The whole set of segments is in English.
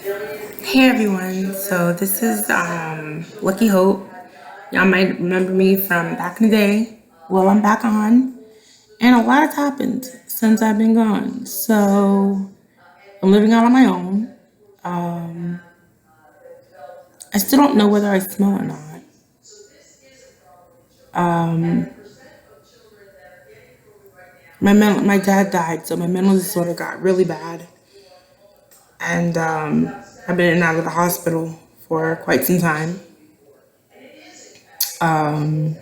Hey everyone, so this is Lucky Hope. Y'all might remember me from back in the day. Well, I'm back on, and a lot has happened since I've been gone. So I'm living out on my own. Um, I still don't know whether I smell or not. Um, my dad died, so my mental disorder got really bad, and I've been in and out of the hospital for quite some time. Um,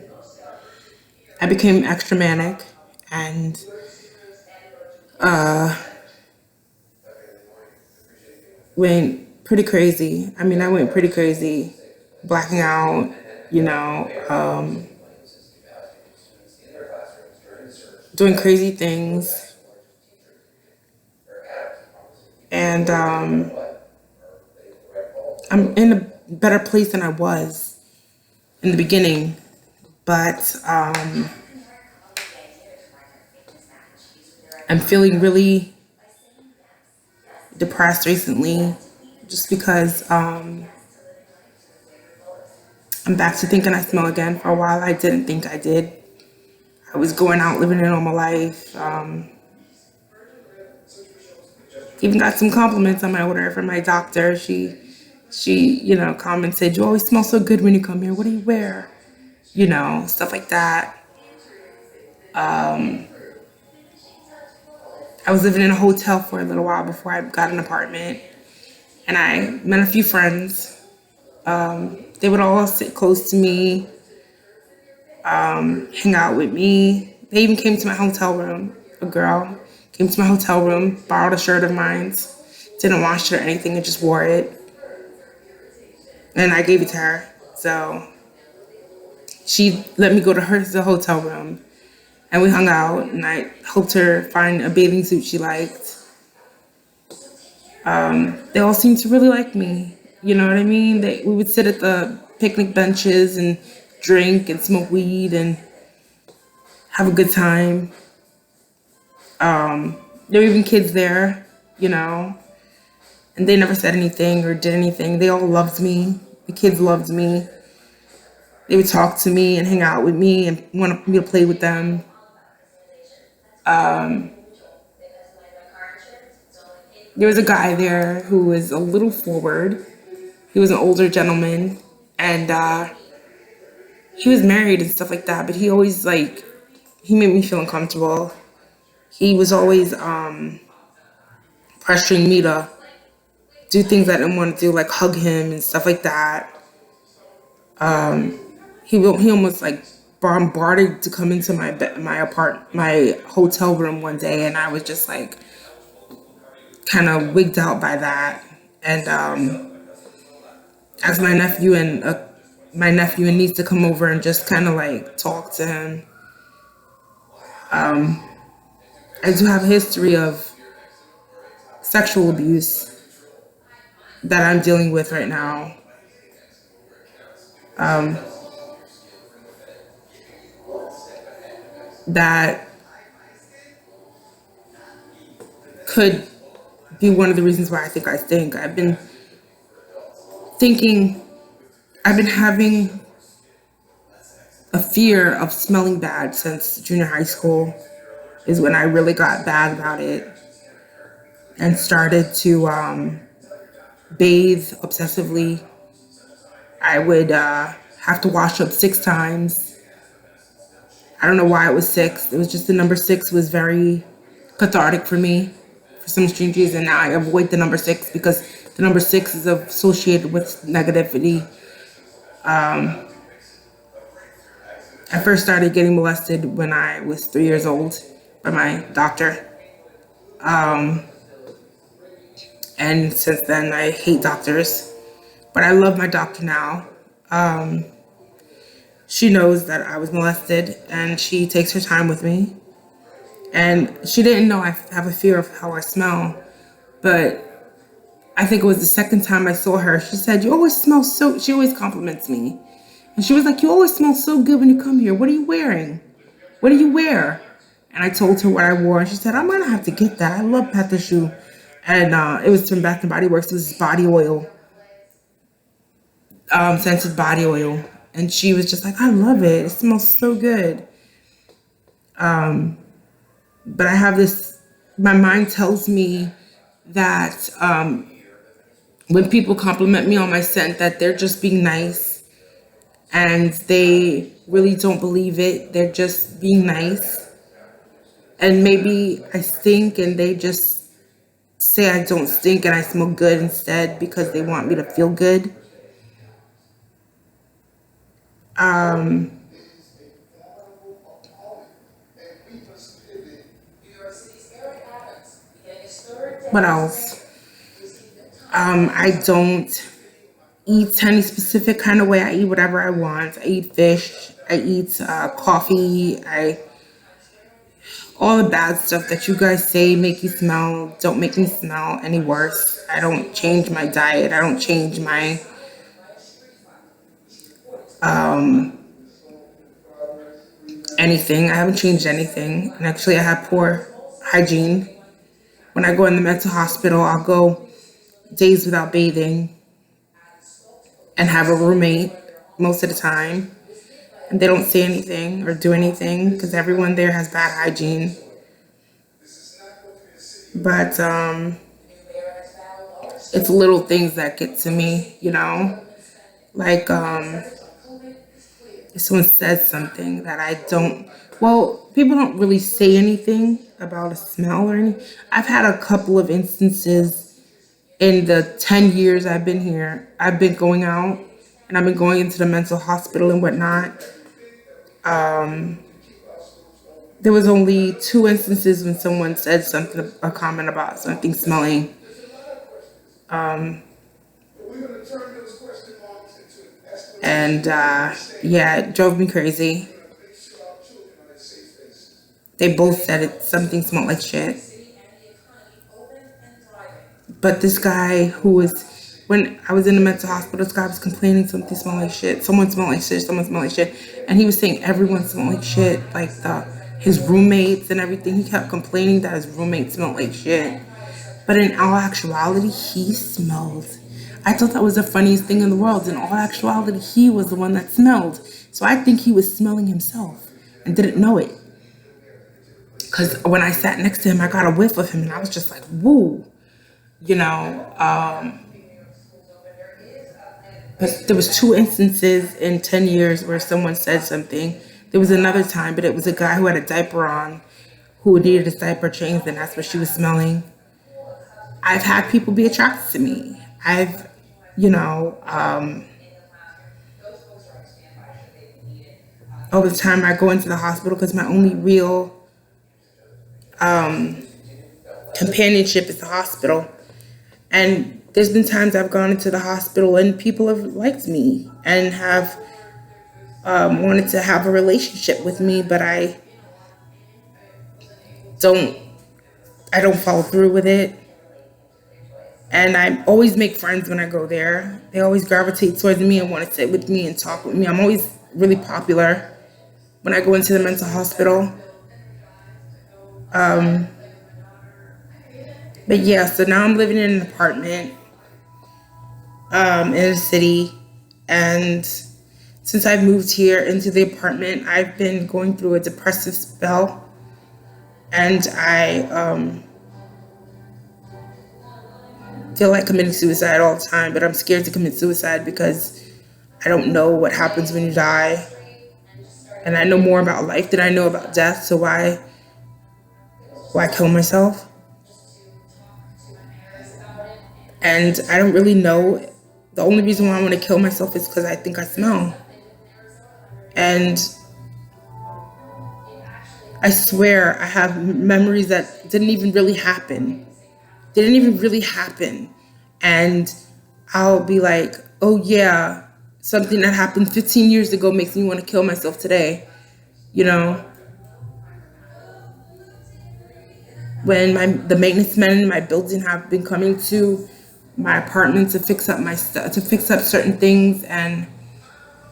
I became extra manic and went pretty crazy. I mean, I went pretty crazy, blacking out, you know, doing crazy things. And I'm in a better place than I was in the beginning. But I'm feeling really depressed recently just because I'm back to thinking I smell again. For a while, I didn't think I did. I was going out living a normal life. Even got some compliments on my order from my doctor. She commented, "You always smell so good when you come here. What do you wear?" Stuff like that. I was living in a hotel for a little while before I got an apartment, and I met a few friends. They would all sit close to me, hang out with me. They even came to my hotel room. A girl came to my hotel room, borrowed a shirt of mine, didn't wash it or anything, and just wore it. And I gave it to her. So she let me go to the hotel room, and we hung out, and I helped her find a bathing suit she liked. They all seemed to really like me. You know what I mean? We would sit at the picnic benches and drink and smoke weed and have a good time. There were even kids there, you know, and they never said anything or did anything. They all loved me. The kids loved me. They would talk to me and hang out with me and want me to play with them. There was a guy there who was a little forward. He was an older gentleman, and he was married and stuff like that. But he always he made me feel uncomfortable. He was always pressuring me to do things I didn't want to do, like hug him and stuff like that. He almost bombarded to come into my hotel room one day, and I was just like kind of wigged out by that. And asked my nephew and niece to come over and just kind of like talk to him. I do have a history of sexual abuse that I'm dealing with right now. That could be one of the reasons why I think I stink. Thinking, I've been having a fear of smelling bad since junior high school is when I really got bad about it and started to bathe obsessively. I would have to wash up 6 times. I don't know why it was 6. It was just the number 6 was very cathartic for me for some strange reason. Now I avoid the number 6 because the number 6 is associated with negativity. I first started getting molested when I was 3 years old by my doctor. And since then, I hate doctors. But I love my doctor now. She knows that I was molested, and she takes her time with me. And she didn't know I have a fear of how I smell. But I think it was the second time I saw her. She said, "You always smell so..." She always compliments me. And she was like, "You always smell so good when you come here. What are you wearing? What do you wear?" And I told her what I wore. And she said, "I'm going to have to get that. I love Pet the Shoe." and it was from Bath and Body Works. It was body oil, scented body oil, and she was just like, "I love it. It smells so good." But I have this. My mind tells me that when people compliment me on my scent, that they're just being nice, and they really don't believe it. They're just being nice, and maybe I stink, and they just say I don't stink and I smell good instead because they want me to feel good. What else? I don't eat any specific kind of way. I eat whatever I want. I eat fish. I eat coffee. All the bad stuff that you guys say make you smell don't make me smell any worse. I don't change my diet. I don't change my anything. I haven't changed anything. And actually, I have poor hygiene. When I go in the mental hospital, I'll go days without bathing and have a roommate most of the time. And they don't say anything or do anything because everyone there has bad hygiene. But it's little things that get to me, you know? Like if someone says something that I don't, well, people don't really say anything about a smell or anything. I've had a couple of instances in the 10 years I've been here. I've been going out and I've been going into the mental hospital and whatnot. There was only 2 instances when someone said something, a comment about something smelling. And yeah, it drove me crazy. They both said it, something smelled like shit. But this guy who was, when I was in the mental hospital, this guy was complaining something smelled like shit. Someone smelled like shit, someone smelled like shit. And he was saying everyone smelled like shit, like his roommates and everything. He kept complaining that his roommates smelled like shit. But in all actuality, he smelled. I thought that was the funniest thing in the world. In all actuality, he was the one that smelled. So I think he was smelling himself and didn't know it. Because when I sat next to him, I got a whiff of him and I was just like, woo. You know, but there was 2 instances in 10 years where someone said something. There was another time, but it was a guy who had a diaper on who needed his diaper changed, and that's what she was smelling. I've had people be attracted to me. I've, you know, over the time I go into the hospital because my only real companionship is the hospital. And there's been times I've gone into the hospital and people have liked me and have wanted to have a relationship with me, but I don't follow through with it. And I always make friends when I go there. They always gravitate towards me and want to sit with me and talk with me. I'm always really popular when I go into the mental hospital. But yeah, so now I'm living in an apartment in a city. And since I've moved here into the apartment, I've been going through a depressive spell. And I feel like committing suicide all the time, but I'm scared to commit suicide because I don't know what happens when you die. And I know more about life than I know about death, so why kill myself? And I don't really know. The only reason why I want to kill myself is because I think I smell. And I swear I have memories that didn't even really happen. And I'll be like, oh yeah, something that happened 15 years ago makes me want to kill myself today. You know? When the maintenance men in my building have been coming to my apartment to fix up my stuff, to fix up certain things, and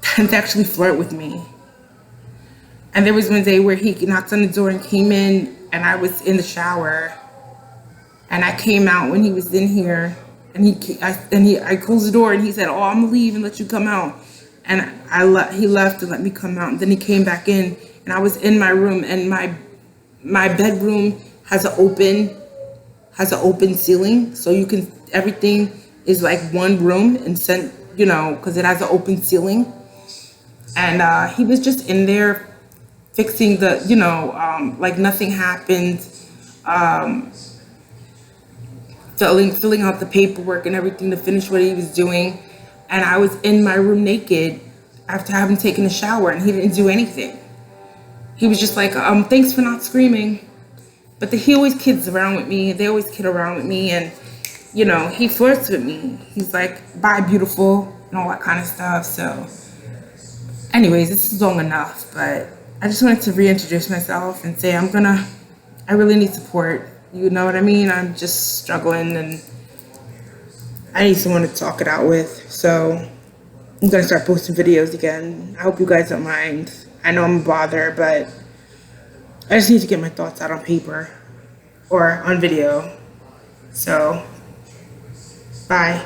to actually flirt with me. And there was one day where he knocked on the door and came in, and I was in the shower, And I came out when he was in here, and I closed the door, and he said, "Oh, I'm gonna leave and let you come out." And he left to let me come out. And then he came back in, and I was in my room, and my bedroom has an open ceiling, so you can everything is like one room and sent, because it has an open ceiling. And he was just in there fixing like nothing happened, filling out the paperwork and everything to finish what he was doing. And I was in my room naked after having taken a shower, and he didn't do anything. He was just like, thanks for not screaming. But he always kids around with me. They always kid around with me, and he flirts with me. He's like, bye, beautiful, and all that kind of stuff. So anyways, this is long enough, but I just wanted to reintroduce myself and say I really need support. You know what I mean? I'm just struggling, and I need someone to talk it out with. So I'm gonna start posting videos again. I hope you guys don't mind. I know I'm a bother, but I just need to get my thoughts out on paper or on video. So, bye.